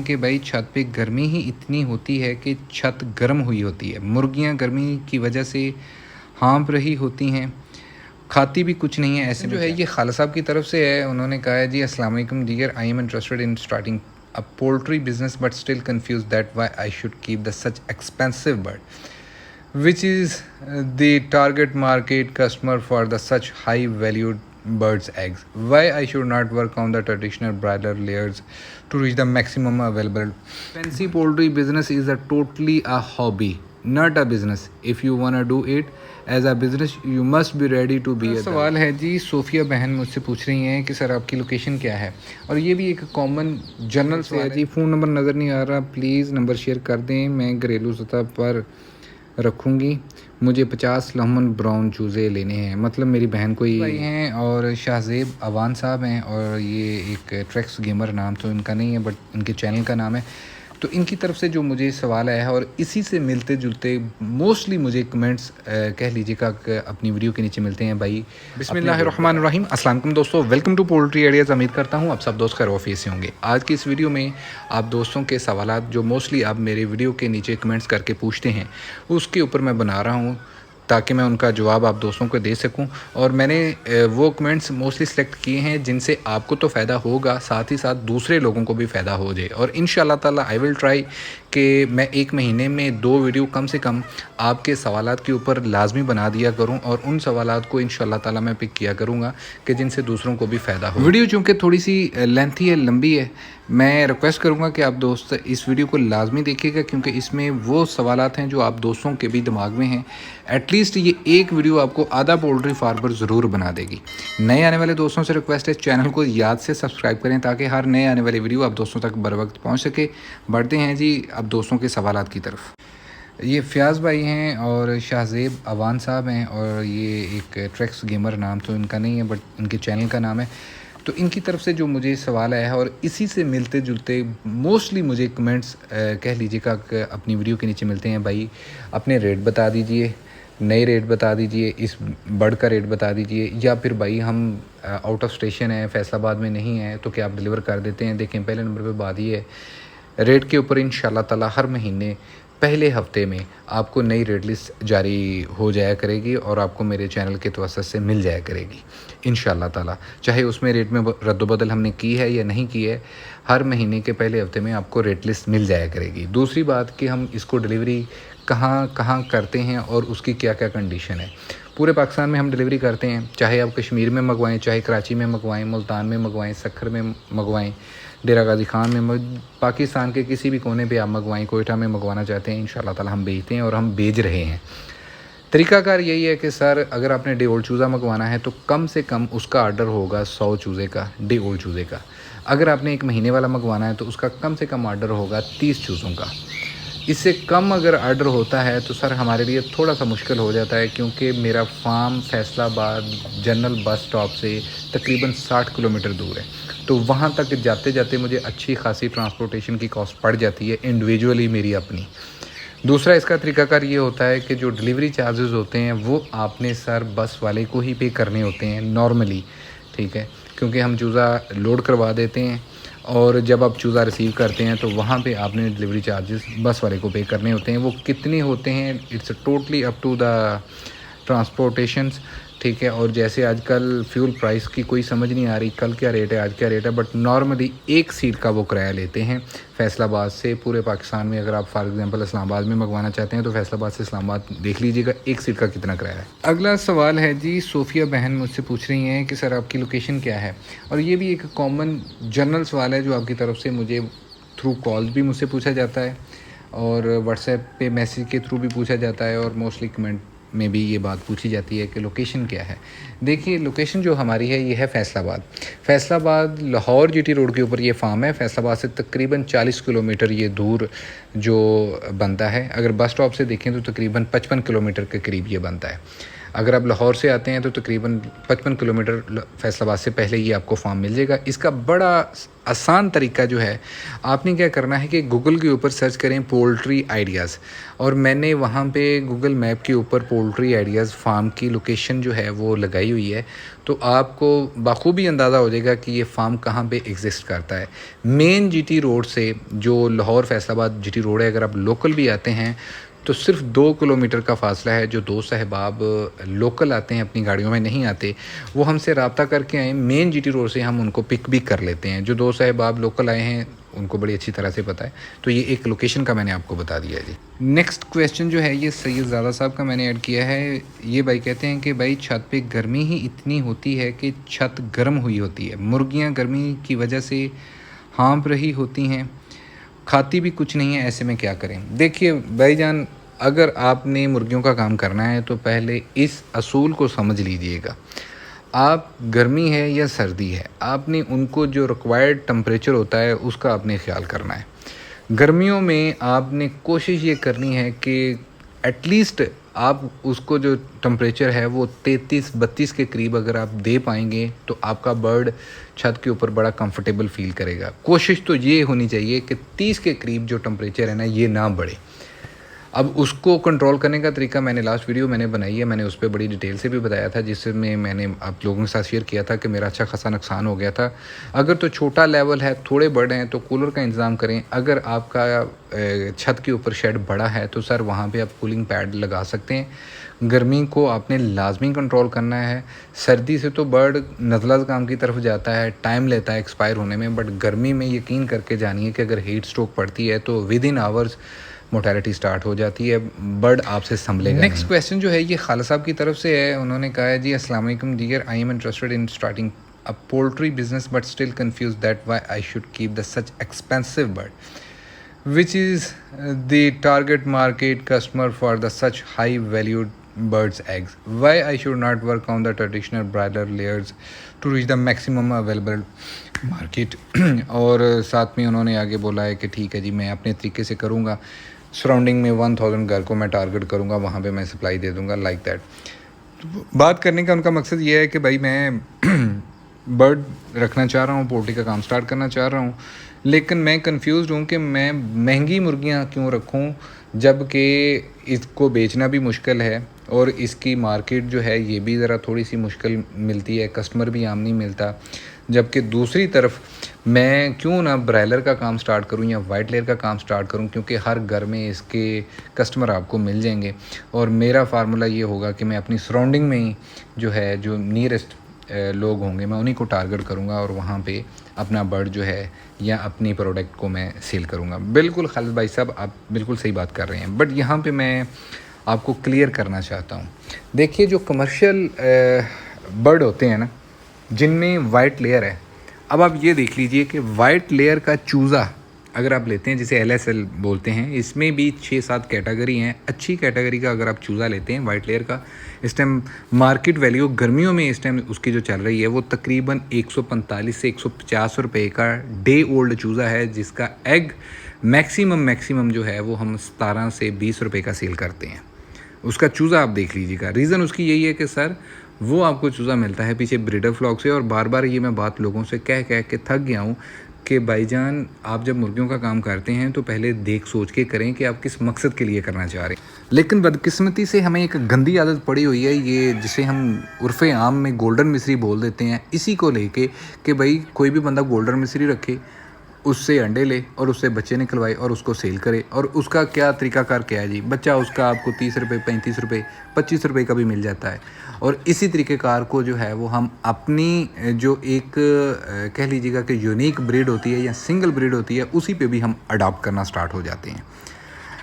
کہ بھائی چھت پہ گرمی ہی اتنی ہوتی ہے کہ چھت گرم ہوئی ہوتی ہے. مرغیاں گرمی کی وجہ سے ہانپ رہی ہوتی ہیں, کھاتی بھی کچھ نہیں ہے. ایسے جو ہے یہ خالد صاحب کی طرف سے ہے. انہوں نے کہا ہے جی السلام علیکم دیگر, I am interested in starting a poultry business but still confused that why I should keep the such expensive bird which is the target market customer for the such high valued birds eggs. Why I should not work on the traditional broiler layers to reach the maximum available. Fancy poultry business is a totally a hobby, not a business. If you want to do it as a business you must be ready to be. سوال ہے جی, صوفیہ بہن مجھ سے پوچھ رہی ہیں کہ سر آپ کی لوکیشن کیا ہے, اور یہ بھی ایک کامن جنرل سوال ہے. جی فون نمبر نظر نہیں آ رہا, پلیز نمبر شیئر کر دیں, میں گھریلو سطح پر رکھوں گی. مجھے 50 لہمن براؤن چوزے لینے ہیں. مطلب میری بہن کو ہی ہیں, اور شاہزیب اوان صاحب ہیں, اور یہ ایک ٹریکس گیمر نام تو ان کا نہیں ہے بٹ ان کے چینل کا نام ہے. تو ان کی طرف سے جو مجھے سوال آیا ہے اور اسی سے ملتے جلتے موسٹلی مجھے کمنٹس کہہ لیجیے گا کہ اپنی ویڈیو کے نیچے ملتے ہیں. بھائی بسم اللہ الرحمن الرحیم, السلام علیکم دوستوں, ویلکم ٹو پولٹری آئیڈیاز. امید کرتا ہوں آپ سب دوست خیر وافیت سے ہوں گے. آج کی اس ویڈیو میں آپ دوستوں کے سوالات جو موسٹلی آپ میرے ویڈیو کے نیچے کمنٹس کر کے پوچھتے ہیں اس کے اوپر میں بنا رہا ہوں تاکہ میں ان کا جواب آپ دوستوں کو دے سکوں. اور میں نے وہ کمنٹس موسٹلی سلیکٹ کیے ہیں جن سے آپ کو تو فائدہ ہوگا, ساتھ ہی ساتھ دوسرے لوگوں کو بھی فائدہ ہو جائے. اور انشاءاللہ تعالی آئی ول ٹرائی کہ میں ایک مہینے میں 2 ویڈیو کم سے کم آپ کے سوالات کے اوپر لازمی بنا دیا کروں, اور ان سوالات کو انشاءاللہ تعالی میں پک کیا کروں گا کہ جن سے دوسروں کو بھی فائدہ ہو. ویڈیو چونکہ تھوڑی سی لینتھی ہے, لمبی ہے, میں ریکویسٹ کروں گا کہ آپ دوست اس ویڈیو کو لازمی دیکھیے گا, کیونکہ اس میں وہ سوالات ہیں جو آپ دوستوں کے بھی دماغ میں ہیں. ایٹ لیسٹ یہ ایک ویڈیو آپ کو آدھا پولٹری فارمر ضرور بنا دے گی. نئے آنے والے دوستوں سے ریکویسٹ ہے چینل کو یاد سے سبسکرائب کریں تاکہ ہر نئے آنے والی ویڈیو آپ دوستوں تک بر وقت پہنچ سکے. بڑھتے ہیں جی اب دوستوں کے سوالات کی طرف. یہ فیاض بھائی ہیں اور شاہزیب اوان صاحب ہیں, اور یہ ایک ٹریکس گیمر نام تو ان کا نہیں ہے بٹ ان کے چینل کا نام ہے. تو ان کی طرف سے جو مجھے سوال آیا ہے اور اسی سے ملتے جلتے موسٹلی مجھے کمنٹس کہہ لیجیے گا کہ اپنی ویڈیو کے نیچے ملتے ہیں. بھائی اپنے ریٹ بتا دیجئے, نئے ریٹ بتا دیجئے, اس برڈ کا ریٹ بتا دیجئے, یا پھر بھائی ہم آؤٹ آف اسٹیشن ہیں, فیصل آباد میں نہیں ہیں تو کیا آپ ڈیلیور کر دیتے ہیں. دیکھیں پہلے نمبر پہ بات یہ ہے, ریٹ کے اوپر انشاءاللہ تعالی ہر مہینے پہلے ہفتے میں آپ کو نئی ریٹ لسٹ جاری ہو جایا کرے گی اور آپ کو میرے چینل کے توسط سے مل جایا کرے گی انشاءاللہ تعالی. چاہے اس میں ریٹ میں رد و بدل ہم نے کی ہے یا نہیں کی ہے, ہر مہینے کے پہلے ہفتے میں آپ کو ریٹ لسٹ مل جایا کرے گی. دوسری بات کہ ہم اس کو ڈیلیوری کہاں کہاں کرتے ہیں اور اس کی کیا کیا کنڈیشن ہے. پورے پاکستان میں ہم ڈیلیوری کرتے ہیں, چاہے آپ کشمیر میں منگوائیں, چاہے کراچی میں منگوائیں, ملتان میں منگوائیں, سکھر میں منگوائیں, ڈیرہ غازی خان میں, پاکستان کے کسی بھی کونے پہ آپ منگوائیں, کوئٹہ میں منگوانا چاہتے ہیں انشاءاللہ تعالی ہم بھیجتے ہیں اور ہم بھیج رہے ہیں. طریقہ کار یہی ہے کہ سر اگر آپ نے ڈے اولڈ چوزا منگوانا ہے تو کم سے کم اس کا آرڈر ہوگا 100 چوزے کا, ڈے اولڈ چوزے کا. اگر آپ نے ایک مہینے والا منگوانا ہے تو اس کا کم سے کم آرڈر ہوگا 30 چوزوں کا. اس سے کم اگر آرڈر ہوتا ہے تو سر ہمارے لیے تھوڑا سا مشکل ہو جاتا ہے, کیونکہ میرا فارم فیصل آباد جنرل بس سٹاپ سے تقریباً 60 کلومیٹر دور ہے. تو وہاں تک جاتے جاتے مجھے اچھی خاصی ٹرانسپورٹیشن کی کاسٹ پڑ جاتی ہے انڈیویجولی میری اپنی. دوسرا اس کا طریقہ کار یہ ہوتا ہے کہ جو ڈیلیوری چارجز ہوتے ہیں وہ آپ نے سر بس والے کو ہی پے کرنے ہوتے ہیں نارملی, ٹھیک ہے, کیونکہ ہم چوزا لوڈ کروا دیتے ہیں اور جب آپ چوزا ریسیو کرتے ہیں تو وہاں پہ آپ نے ڈیلیوری چارجز بس والے کو پے کرنے ہوتے ہیں. وہ کتنے ہوتے ہیں it's totally up to the transportations, ٹھیک ہے. اور جیسے آج کل فیول پرائس کی کوئی سمجھ نہیں آ رہی, کل کیا ریٹ ہے آج کیا ریٹ ہے, بٹ نارملی ایک سیٹ کا وہ کرایہ لیتے ہیں فیصل آباد سے. پورے پاکستان میں اگر آپ فار ایگزامپل اسلام آباد میں منگوانا چاہتے ہیں تو فیصل آباد سے اسلام آباد دیکھ لیجیے گا ایک سیٹ کا کتنا کرایہ ہے. اگلا سوال ہے جی, صوفیہ بہن مجھ سے پوچھ رہی ہیں کہ سر آپ کی لوکیشن کیا ہے, اور یہ بھی ایک کامن جنرل سوال ہے جو آپ کی طرف سے مجھے تھرو کالز بھی مجھ سے پوچھا جاتا ہے اور واٹس ایپ پہ میسیج کے تھرو بھی پوچھا جاتا ہے, اور موسٹلی کمنٹ میں بھی یہ بات پوچھی جاتی ہے کہ لوکیشن کیا ہے. دیکھیے لوکیشن جو ہماری ہے یہ ہے فیصل آباد. فیصل آباد لاہور جی ٹی روڈ کے اوپر یہ فارم ہے. فیصل آباد سے تقریباً 40 کلومیٹر یہ دور جو بنتا ہے. اگر بس سٹاپ سے دیکھیں تو تقریباً 55 کلومیٹر کے قریب یہ بنتا ہے. اگر آپ لاہور سے آتے ہیں تو تقریباً 55 کلومیٹر فیصل آباد سے پہلے یہ آپ کو فارم مل جائے گا۔ اس کا بڑا آسان طریقہ جو ہے، آپ نے کیا کرنا ہے کہ گوگل کے اوپر سرچ کریں پولٹری آئیڈیاز، اور میں نے وہاں پہ گوگل میپ کے اوپر پولٹری آئیڈیاز فارم کی لوکیشن جو ہے وہ لگائی ہوئی ہے، تو آپ کو بخوبی اندازہ ہو جائے گا کہ یہ فارم کہاں پہ ایگزسٹ کرتا ہے۔ مین جی ٹی روڈ سے، جو لاہور فیصل آباد جی ٹی روڈ ہے، اگر آپ لوکل بھی آتے ہیں تو صرف 2 کلومیٹر کا فاصلہ ہے۔ جو دوست احباب لوکل آتے ہیں، اپنی گاڑیوں میں نہیں آتے، وہ ہم سے رابطہ کر کے آئیں، مین جی ٹی روڈ سے ہم ان کو پک بھی کر لیتے ہیں۔ جو دوست احباب لوکل آئے ہیں ان کو بڑی اچھی طرح سے پتہ ہے، تو یہ ایک لوکیشن کا میں نے آپ کو بتا دیا ہے جی۔ نیکسٹ کویسچن جو ہے یہ سید زادہ صاحب کا میں نے ایڈ کیا ہے۔ یہ بھائی کہتے ہیں کہ بھائی چھت پہ گرمی ہی اتنی ہوتی ہے کہ چھت گرم ہوئی ہوتی ہے، مرغیاں گرمی کی وجہ سے ہانپ رہی ہوتی ہیں، کھاتی بھی کچھ نہیں ہے، ایسے میں کیا کریں؟ دیکھیے بھائی جان، اگر آپ نے مرغیوں کا کام کرنا ہے تو پہلے اس اصول کو سمجھ لیجئے گا۔ آپ گرمی ہے یا سردی ہے، آپ نے ان کو جو ریکوائرڈ ٹمپریچر ہوتا ہے اس کا آپ نے خیال کرنا ہے۔ گرمیوں میں آپ نے کوشش یہ کرنی ہے کہ ایٹ لیسٹ آپ اس کو جو ٹمپریچر ہے وہ 33-32 کے قریب اگر آپ دے پائیں گے تو آپ کا برڈ چھت کے اوپر بڑا کمفرٹیبل فیل کرے گا۔ کوشش تو یہ ہونی چاہیے کہ 30 کے قریب جو ٹمپریچر ہے نا یہ نہ بڑھے۔ اب اس کو کنٹرول کرنے کا طریقہ میں نے لاسٹ ویڈیو میں نے بنائی ہے، میں نے اس پہ بڑی ڈیٹیل سے بھی بتایا تھا، جس میں نے آپ لوگوں کے ساتھ شیئر کیا تھا کہ میرا اچھا خاصا نقصان ہو گیا تھا۔ اگر تو چھوٹا لیول ہے، تھوڑے برڈ ہیں تو کولر کا انتظام کریں۔ اگر آپ کا چھت کے اوپر شیڈ بڑا ہے تو سر وہاں پہ آپ کولنگ پیڈ لگا سکتے ہیں۔ گرمی کو آپ نے لازمی کنٹرول کرنا ہے۔ سردی سے تو برڈ نزلہ زکام کی طرف جاتا ہے، ٹائم لیتا ہے ایکسپائر ہونے میں، بٹ گرمی میں یقین کر کے جانیے کہ اگر ہیٹ اسٹروک پڑتی ہے تو within hours motility start ہو جاتی ہے، برڈ آپ سے سنبھلے گا۔ نیکسٹ کویسچن جو ہے یہ خالد صاحب کی طرف سے ہے، انہوں نے کہا ہے جی السلام علیکم dear, I am interested in starting a poultry business but still confused that why I should keep the such expensive bird which is the target market customer for the such high valued birds eggs, why I should not work on the traditional broiler layers to reach the maximum available market اور ساتھ میں انہوں نے آگے بولا ہے کہ ٹھیک ہے جی میں اپنے طریقے سے کروں گا، سراؤنڈنگ میں 1000 گھر کو میں ٹارگٹ کروں گا، وہاں پہ میں سپلائی دے دوں گا لائک دیٹ۔ بات کرنے کا ان کا مقصد یہ ہے کہ بھائی میں برڈ رکھنا چاہ رہا ہوں، پولٹری کا کام سٹارٹ کرنا چاہ رہا ہوں، لیکن میں کنفیوزڈ ہوں کہ میں مہنگی مرغیاں کیوں رکھوں جب کہ اس کو بیچنا بھی مشکل ہے اور اس کی مارکیٹ جو ہے یہ بھی ذرا تھوڑی سی مشکل ملتی ہے، کسٹمر بھی عام نہیں ملتا، جبکہ دوسری طرف میں کیوں نہ برائلر کا کام سٹارٹ کروں یا وائٹ لیئر کا کام سٹارٹ کروں، کیونکہ ہر گھر میں اس کے کسٹمر آپ کو مل جائیں گے، اور میرا فارمولا یہ ہوگا کہ میں اپنی سراؤنڈنگ میں ہی جو ہے جو نیئرسٹ لوگ ہوں گے میں انہی کو ٹارگٹ کروں گا اور وہاں پہ اپنا برڈ جو ہے یا اپنی پروڈکٹ کو میں سیل کروں گا۔ بالکل خالد بھائی صاحب آپ بالکل صحیح بات کر رہے ہیں، بٹ یہاں پہ میں آپ کو کلیئر کرنا چاہتا ہوں۔ دیکھیے جو کمرشل برڈ ہوتے ہیں نا جن میں وائٹ لیئر ہے، اب آپ یہ دیکھ لیجئے کہ وائٹ لیئر کا چوزا اگر آپ لیتے ہیں جسے LSL بولتے ہیں، اس میں بھی 6-7 کیٹیگری ہیں۔ اچھی کیٹیگری کا اگر آپ چوزا لیتے ہیں وائٹ لیئر کا، اس ٹائم مارکیٹ ویلیو گرمیوں میں اس ٹائم اس کی جو چل رہی ہے وہ تقریباً 145 سے 150 روپے کا ڈے اولڈ چوزا ہے، جس کا ایگ میکسیمم جو ہے وہ ہم 17 سے 20 روپے کا سیل کرتے ہیں۔ اس کا چوزا آپ دیکھ لیجیے گا، ریزن اس کی یہی ہے کہ سر وہ آپ کو چوزا ملتا ہے پیچھے بریڈر فلاک سے، اور بار بار یہ میں بات لوگوں سے کہہ کے تھک گیا ہوں کہ بھائی جان آپ جب مرغیوں کا کام کرتے ہیں تو پہلے دیکھ سوچ کے کریں کہ آپ کس مقصد کے لیے کرنا چاہ رہے ہیں۔ لیکن بدقسمتی سے ہمیں ایک گندی عادت پڑی ہوئی ہے، یہ جسے ہم عرف عام میں گولڈن مصری بول دیتے ہیں، اسی کو لے کے کہ بھائی کوئی بھی بندہ گولڈن مصری رکھے، اس سے انڈے لے اور اس سے بچے نکلوائے اور اس کو سیل کرے، اور اس کا کیا طریقہ کار کیا ہے جی، بچہ اس کا آپ کو 30 روپے 35 روپے 25 روپے کا بھی مل جاتا ہے، اور اسی طریقہ کار کو جو ہے وہ ہم اپنی جو ایک کہہ لیجیے گا کہ یونیک بریڈ ہوتی ہے یا سنگل بریڈ ہوتی ہے اسی پہ بھی ہم اڈاپٹ کرنا سٹارٹ ہو جاتے ہیں۔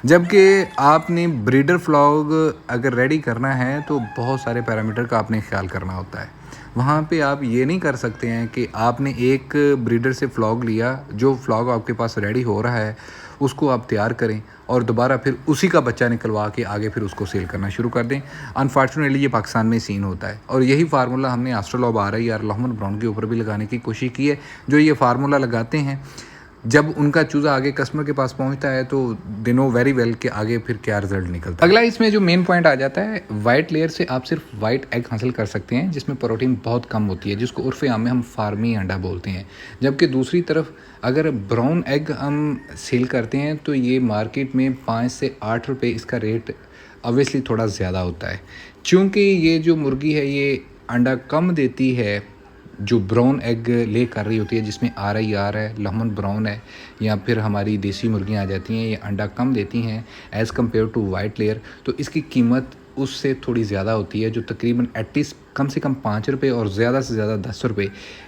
جبکہ آپ نے بریڈر فلاگ اگر ریڈی کرنا ہے تو بہت سارے پیرامیٹر کا آپ نے خیال کرنا ہوتا ہے۔ وہاں پہ آپ یہ نہیں کر سکتے ہیں کہ آپ نے ایک بریڈر سے فلاگ لیا، جو فلاگ آپ کے پاس ریڈی ہو رہا ہے اس کو آپ تیار کریں اور دوبارہ پھر اسی کا بچہ نکلوا کے آگے پھر اس کو سیل کرنا شروع کر دیں۔ انفارچونیٹلی یہ پاکستان میں سین ہوتا ہے، اور یہی فارمولا ہم نے آسٹرالوب آ رہی ہے اور لحمن براؤن کے اوپر بھی لگانے کی کوشش کی ہے۔ جو یہ فارمولا لگاتے ہیں جب ان کا چوزہ آگے کسٹمر کے پاس پہنچتا ہے تو دے نو ویری ویل کہ آگے پھر کیا رزلٹ نکلتا ہے. اگلا اس میں جو مین پوائنٹ آ جاتا ہے، وائٹ لیئر سے آپ صرف وائٹ ایگ حاصل کر سکتے ہیں جس میں پروٹین بہت کم ہوتی ہے، جس کو عرف عام میں ہم فارمی انڈا بولتے ہیں. جبکہ دوسری طرف اگر براؤن ایگ ہم سیل کرتے ہیں تو یہ مارکیٹ میں 5 سے 8 روپے اس کا ریٹ اویسلی تھوڑا زیادہ ہوتا ہے. چونکہ یہ جو مرغی ہے یہ انڈا کم دیتی ہے، جو براؤن ایگ لے کر رہی ہوتی ہے جس میں RIR ہے، لہمن براؤن ہے، یا پھر ہماری دیسی مرغیاں آ جاتی ہیں، یہ انڈا کم دیتی ہیں as compare to white layer, تو اس کی قیمت اس سے تھوڑی زیادہ ہوتی ہے، جو تقریباً ایٹ لیسٹ کم سے کم 5 روپے اور زیادہ سے زیادہ 10 روپے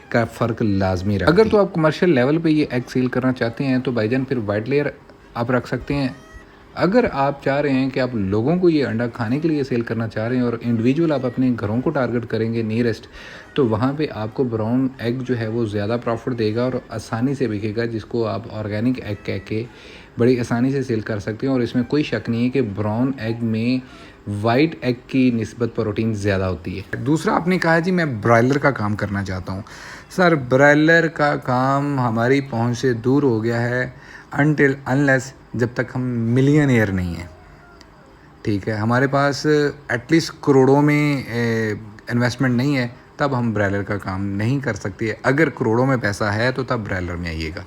کا فرق لازمی رکھتی ہے. اگر تو آپ کمرشل لیول پہ یہ ایگ سیل کرنا چاہتے ہیں تو بھائی جان پھر وائٹ لیئر آپ رکھ سکتے ہیں. اگر آپ چاہ رہے ہیں کہ آپ لوگوں کو یہ انڈا کھانے کے لیے سیل کرنا چاہ رہے ہیں اور انڈیویجول آپ اپنے گھروں کو ٹارگٹ کریں گے نیئرسٹ، تو وہاں پہ آپ کو براؤن ایگ جو ہے وہ زیادہ پروفٹ دے گا اور آسانی سے بکے گا، جس کو آپ آرگینک ایگ کہہ کے بڑی آسانی سے سیل کر سکتے ہیں. اور اس میں کوئی شک نہیں ہے کہ براؤن ایگ میں وائٹ ایگ کی نسبت پروٹین زیادہ ہوتی ہے. دوسرا آپ نے کہا جی میں برائلر کا کام کرنا چاہتا ہوں. سر برائلر کا کام ہماری پہنچ سے دور ہو گیا ہے انٹل انلیس جب تک ہم ملینئر نہیں ہیں. ٹھیک ہے، ہمارے پاس ایٹ لیسٹ کروڑوں میں انویسٹمنٹ نہیں ہے تب ہم برائلر کا کام نہیں کر سکتے. اگر کروڑوں میں پیسہ ہے تو تب برائلر میں آئیے گا،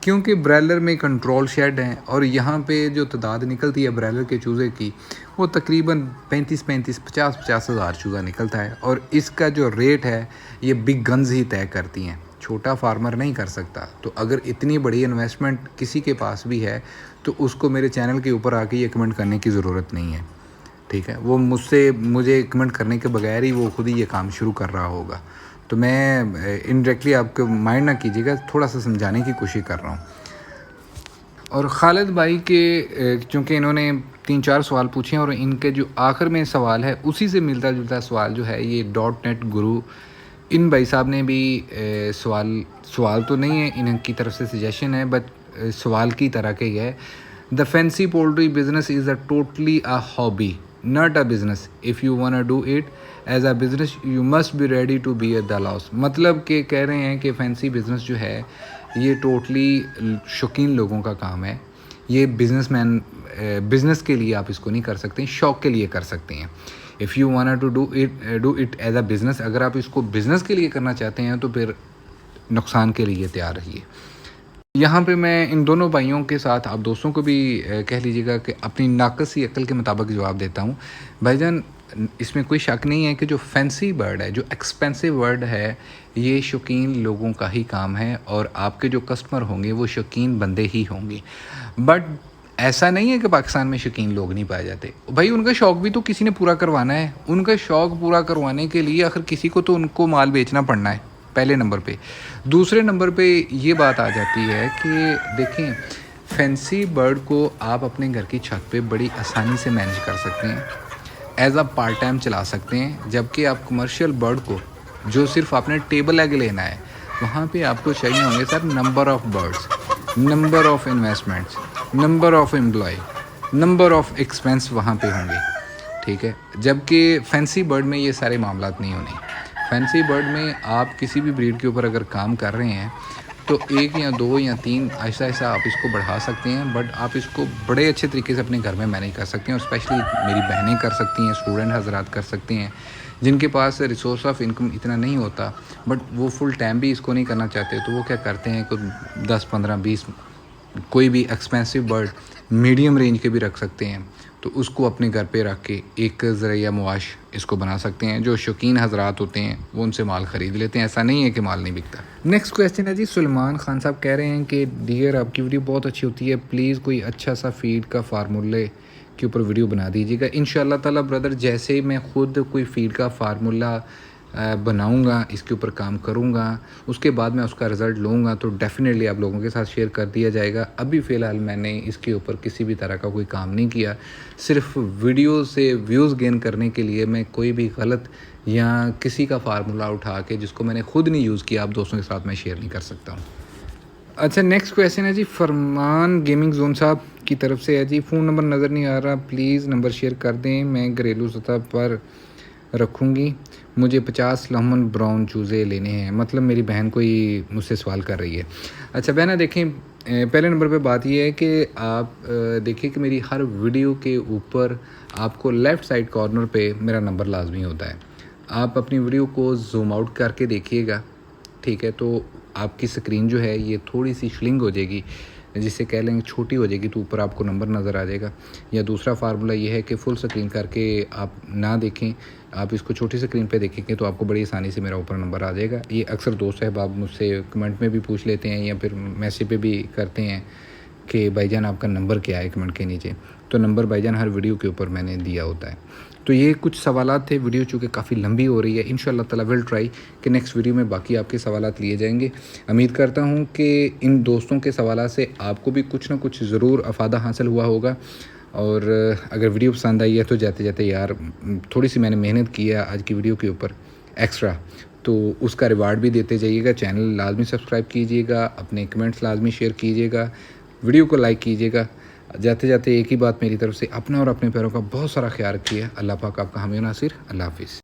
کیونکہ برائلر میں کنٹرول شیڈ ہیں اور یہاں پہ جو تعداد نکلتی ہے برائلر کے چوزے کی وہ تقریباً 50 ہزار چوزہ نکلتا ہے. اور اس کا جو ریٹ ہے یہ بگ گنز ہی طے کرتی ہیں، چھوٹا فارمر نہیں کر سکتا. تو اگر اتنی بڑی انویسٹمنٹ کسی کے پاس بھی ہے تو اس کو میرے چینل کے اوپر آ کے یہ کمنٹ کرنے کی ضرورت نہیں ہے. ٹھیک ہے، وہ مجھے کمنٹ کرنے کے بغیر ہی وہ خود ہی یہ کام شروع کر رہا ہوگا. تو میں انڈائریکٹلی آپ کو مائنڈ نہ کیجیے گا، تھوڑا سا سمجھانے کی کوشش کر رہا ہوں. اور خالد بھائی کے چونکہ انہوں نے 3-4 سوال پوچھے ہیں اور ان کے جو آخر میں سوال ہے اسی سے ملتا جلتا سوال جو ہے یہ .NET گرو، ان بھائی صاحب نے بھی سوال تو نہیں ہے، ان کی طرف سے سجیشن ہے، بٹ سوال کی طرح کے ہی ہے. The fancy poultry business is totally a hobby, not a business. If you wanna do it as a business, you must be ready to be at the loss. مطلب کہ کہہ رہے ہیں کہ فینسی بزنس جو ہے یہ ٹوٹلی شوقین لوگوں کا کام ہے. یہ بزنس کے لیے آپ اس کو نہیں کر سکتے، شوق کے لیے کر سکتے ہیں. If you wanna to do it as a business، اگر آپ اس کو بزنس کے لیے کرنا چاہتے ہیں تو پھر نقصان کے لیے تیار رہیے. یہاں پہ میں ان دونوں بھائیوں کے ساتھ آپ دوستوں کو بھی کہہ لیجیے گا کہ اپنی ناقصی عقل کے مطابق جواب دیتا ہوں. بھائی جان اس میں کوئی شک نہیں ہے کہ جو فینسی برڈ ہے، جو ایکسپینسو برڈ ہے، یہ شوقین لوگوں کا ہی کام ہے اور آپ کے جو کسٹمر ہوں گے وہ شوقین بندے ہی ہوں گے. بٹ ایسا نہیں ہے کہ پاکستان میں شوقین لوگ نہیں پائے جاتے. بھائی ان کا شوق بھی تو کسی نے پورا کروانا ہے. ان کا شوق پورا کروانے کے لیے آخر کسی کو تو ان کو مال بیچنا پڑنا ہے پہلے نمبر پہ. دوسرے نمبر پہ یہ بات آ جاتی ہے کہ دیکھیں فینسی برڈ کو آپ اپنے گھر کی چھت پہ بڑی آسانی سے مینیج کر سکتے ہیں، ایز اے پارٹ ٹائم چلا سکتے ہیں. جبکہ آپ کمرشل برڈ کو جو صرف آپ نے ٹیبل ایگ لینا ہے وہاں پہ آپ کو چاہیے ہوں گے sir number of birds, number of investments, number of employee, number of expense وہاں پہ ہوں گے. ٹھیک ہے، جبکہ فینسی برڈ میں یہ سارے معاملات نہیں ہونے. فینسی برڈ میں آپ کسی بھی بریڈ کے اوپر اگر کام کر رہے ہیں تو 1 یا 2 یا 3 ایسا آپ اس کو بڑھا سکتے ہیں، بٹ آپ اس کو بڑے اچھے طریقے سے اپنے گھر میں مینیج کر سکتے ہیں. اور اسپیشلی میری بہنیں کر سکتی ہیں، اسٹوڈنٹ حضرات کر سکتے ہیں جن کے پاس ریسورس آف انکم اتنا نہیں ہوتا بٹ وہ فل ٹائم بھی اس کو نہیں کرنا چاہتے. تو وہ کیا کرتے ہیں کہ 10 15 20 کوئی بھی ایکسپینسو برڈ میڈیم رینج کے بھی رکھ سکتے ہیں. تو اس کو اپنے گھر پہ رکھ کے ایک ذریعہ معاش اس کو بنا سکتے ہیں. جو شوقین حضرات ہوتے ہیں وہ ان سے مال خرید لیتے ہیں، ایسا نہیں ہے کہ مال نہیں بکتا. نیکسٹ کویسچن ہے جی سلمان خان صاحب کہہ رہے ہیں کہ ڈیئر آپ کی ویڈیو بہت اچھی ہوتی ہے، پلیز کوئی اچھا سا فیڈ کا فارمولے کے اوپر ویڈیو بنا دیجیے گا. انشاءاللہ تعالی بردر جیسے میں خود کوئی فیڈ کا فارمولہ بناؤں گا، اس کے اوپر کام کروں گا، اس کے بعد میں اس کا رزلٹ لوں گا تو ڈیفینیٹلی آپ لوگوں کے ساتھ شیئر کر دیا جائے گا. ابھی فی الحال میں نے اس کے اوپر کسی بھی طرح کا کوئی کام نہیں کیا. صرف ویڈیو سے ویوز گین کرنے کے لیے میں کوئی بھی غلط یا کسی کا فارمولہ اٹھا کے جس کو میں نے خود نہیں یوز کیا آپ دوستوں کے ساتھ میں شیئر نہیں کر سکتا ہوں. اچھا نیکسٹ کویسچن ہے جی فرمان گیمنگ زون صاحب کی طرف سے ہے جی فون نمبر نظر نہیں آ رہا، پلیز نمبر شیئر کر دیں، میں گھریلو سطح پر رکھوں گی، مجھے 50 لہمن براؤن چوزے لینے ہیں. مطلب میری بہن کوئی مجھ سے سوال کر رہی ہے. اچھا بہنہ دیکھیں پہلے نمبر پہ بات یہ ہے کہ آپ دیکھیں کہ میری ہر ویڈیو کے اوپر آپ کو لیفٹ سائڈ کارنر پہ میرا نمبر لازمی ہوتا ہے. آپ اپنی ویڈیو کو زوم آؤٹ کر کے دیکھیے گا, ٹھیک ہے, تو آپ کی سکرین جو ہے یہ تھوڑی سی شلنگ ہو جائے گی, جس سے کہہ لیں گے چھوٹی ہو جائے گی, تو اوپر آپ کو نمبر نظر آ جائے گا. یا دوسرا فارمولہ یہ ہے کہ فل سکرین کر کے آپ نہ دیکھیں, آپ اس کو چھوٹی سکرین پہ دیکھیں گے تو آپ کو بڑی آسانی سے میرا اوپر نمبر آ جائے گا. یہ اکثر دوست احباب مجھ سے کمنٹ میں بھی پوچھ لیتے ہیں یا پھر میسیج پہ بھی کرتے ہیں کہ بھائی جان آپ کا نمبر کیا ہے کمنٹ کے نیچے. تو نمبر بھائی جان ہر ویڈیو کے اوپر میں نے دیا ہوتا ہے. تو یہ کچھ سوالات تھے. ویڈیو چونکہ کافی لمبی ہو رہی ہے, انشاءاللہ تعالی ول ٹرائی کہ نیکسٹ ویڈیو میں باقی آپ کے سوالات لیے جائیں گے. امید کرتا ہوں کہ ان دوستوں کے سوالات سے آپ کو بھی کچھ نہ کچھ ضرور افادہ حاصل ہوا ہوگا. اور اگر ویڈیو پسند آئی ہے تو جاتے جاتے یار تھوڑی سی میں نے محنت کی ہے آج کی ویڈیو کے اوپر ایکسٹرا, تو اس کا ریوارڈ بھی دیتے جائیے گا. چینل لازمی سبسکرائب کیجیے گا, اپنے کمنٹس لازمی شیئر کیجیے گا, ویڈیو کو لائک کیجیے گا. جاتے جاتے ایک ہی بات میری طرف سے, اپنا اور اپنے پیروں کا بہت سارا خیال رکھیے. اللہ پاک آپ کا حامی و ناصر. اللہ حافظ.